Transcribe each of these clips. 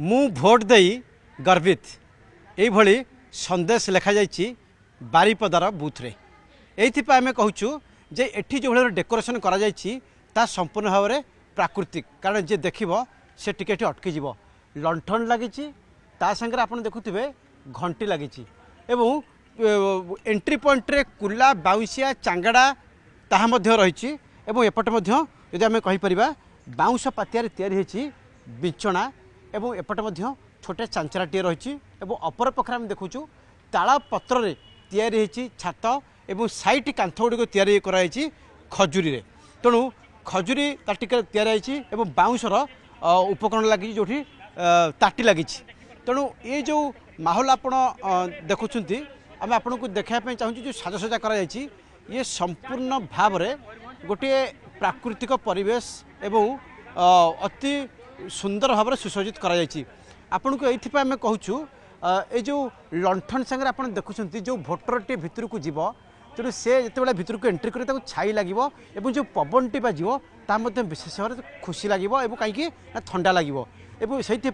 मु भोट दे गर्वित यही संदेश लिखा जाइए बारिपदार बुथ्रे ये आम कहूँ जे एठी जो भाई डेकोरेशन करा ता संपूर्ण भाव में प्राकृतिक कारण जे देख से टिके अटकी जीव लंठन लगी सागर आप देखुवे घंटी लगी एंट्री पॉइंट रे कुला बाउंसिया चांगड़ा ताहा मध्य रही एपटे यदि आम कहीपर बाउंश पातिया तैयारी बिछना एवं एपटे छोटे चांचराटे रही अपर पक्षे आम देखु ताला पत्र रे तैयारी छात एवं साइड कांथ गुड़िक तैयारी कराई खजुरी रे तेणु खजुरी ताटिका तैयारी बाउंशर उपकरण लगी जो ताटी लगी तेणु ये जो माहौल आप देखुं आम आपन को देखापी चाहूँ जो साजसजा कर ये संपूर्ण भाव में गोटे प्राकृतिक परिवेश एवं अति सुंदर भाव में सुसज्जित आपन को ये आम कहूँ ये जो लंठन सागर आप देखुं जो भोटरटी भितर को जीव तेणु से जिते भितर को एंट्री कर छाई लगे और जो पवन टी बाजिव ता विशेष भाव में खुशी लगे और कहीं ठंडा लगे से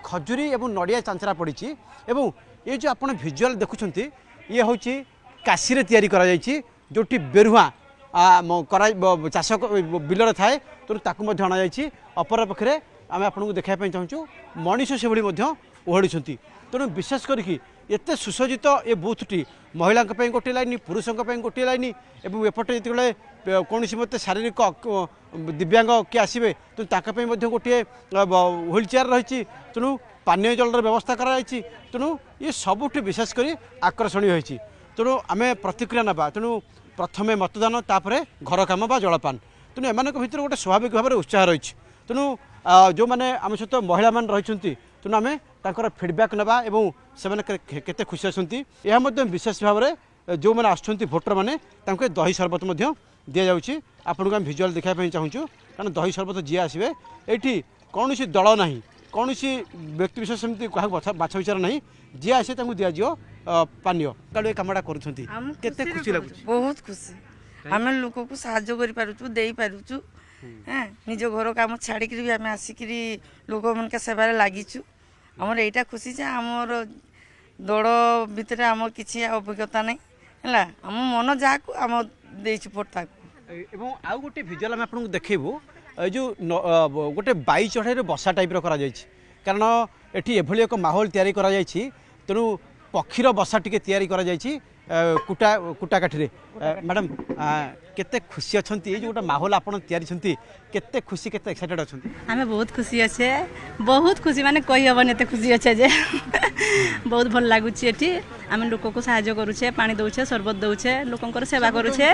खजुरी और नड़िया चांचरा पड़ी ये जो आप भिजुआल देखुं ये हूँ काशी तैयारी जोटी बेरुआ चाष बिलर थाए तेणु ताकू अणा अपर पक्षे आम आपको देखापी चाहूँ मनीष से ओहड़ी तेणु विशेष करके एत सुसज्जित ये बूथटी महिला गोटे लाइन पुरुषों गोटे लाइन और एपटे जो कौन मत शारीरिक दिव्यांग किए आसवे तेणु गोटे व्हील चेयर रही तेणु पानीय जलर व्यवस्था कराई तेणु ये सबुठ विशेषकर आकर्षणीय होती तेणु आम प्रतिक्रिया ना तेणु प्रथम मतदान तापर घर काम बा जलपान तेणु एम भर गोटे स्वाभाविक भाव में उत्साह रही तेणु जो मैंने आम सहित महिला मान रही तेणु आम तांकर फीडबैक नवा एवं से केते खुशी आसती यह विशेष भाव में जो मैंने आसुँच भोटर मैंने दही शरबत दि जाऊँगी आपको आम भिजुआल देखापी चाहूँ कारण दही शरबत जी आसवे ये कौन दल ना कौन व्यक्ति विशेष सेमती बाछ विचार ना जी आसे दिज पानीय काल कमटा कर खुशी लगुच बहुत खुशी आम लोक को साहय कर निज घर कम छाड़ी भी आम आसिक लोक मन के सेवार लगिचु आमर यहीटा खुशी जे आमर दौड़ भितर आम किसी अभिज्ञता नहीं है आम मन जहाँ आम देचु भोट ताकू आउ गोटे भिजुआल आम आपको देखू जो गोटे बाई चढ़ाई बसा टाइप करा कारण ये एभली एक माहौल तैयारी करा तेणु पक्षीर बसा टी तैयारी करा कुटा कुटा काठी मैडम केते खुशी अच्छा ये जो गोटे माहौल आप केते खुशी केते एक्साइटेड अच्छा आम बहुत खुशी अच्छे बहुत खुशी माने कही हबन एते खुशी अच्छे जे बहुत भल लगुच आम लोक को साहाय्य करुचे पानी दौचे शरबत दौचे लोकंकर सेवा करुचे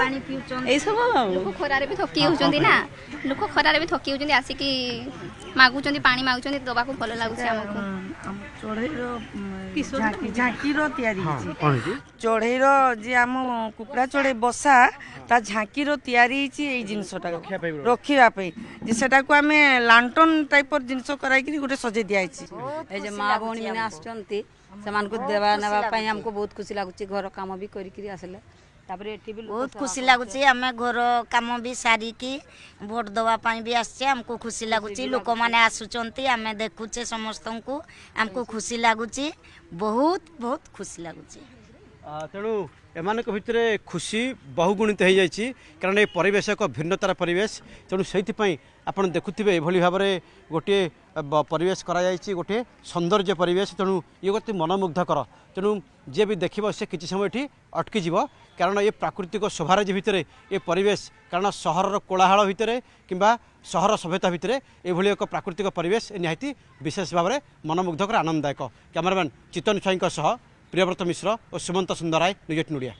ए सब लोक खरारे भी थकी होचंदी ना लोक खरारे भी थकी होचंदी आसी कि मागुचंदी पानी मागुचंदी दबा को भल लागुचे हमको चढ़ईर झांकीर तैयारी चढ़ईर जे आम कुकुड़ा चढ़ई बसा ता झांकीर तैयारी जिनसटा रखापी जे सेटा को आम लांटन टाइप जिनस कराई गोटे सजे दिखाई माँ भौणी मैंने आसुँच देवा नापी आमको बहुत खुशी लगुच घर कम भी करसले बहुत खुशी लगुच आम घर कम भी सारिकी भोट दवापाई भी आसचे आमको खुशी लगुच लोक मैंने आसुंच आम देखुचे समस्त को आमको खुशी लगुच बहुत बहुत खुशी लगुच तेणु एम भितर खुशी बहुगुणित हो जाए कारण ये परिवेश एक भिन्नतार परिवेश तेणु से आप देखुवे ये भाव में गोटे परिवेश कराई गोटे सौंदर्य परिवेश तेणु ये गोटे मनमुग्धकर तेणु जी भी देख से किसी समय ये अटकी जीव कारण ये प्राकृतिक शोभाराजी भितर ये परिवेश कारण सहर कोलाहल भितर किंबा सहर सभ्यता भितर ये एक प्राकृतिक परिवेश निहाती विशेष भाव में मनमुग्धकर आनंददायक कैमरामैन चितन स्वाई प्रियव्रत मिश्र और सुमंत सुंदराय न्यूज 8 नोडिया।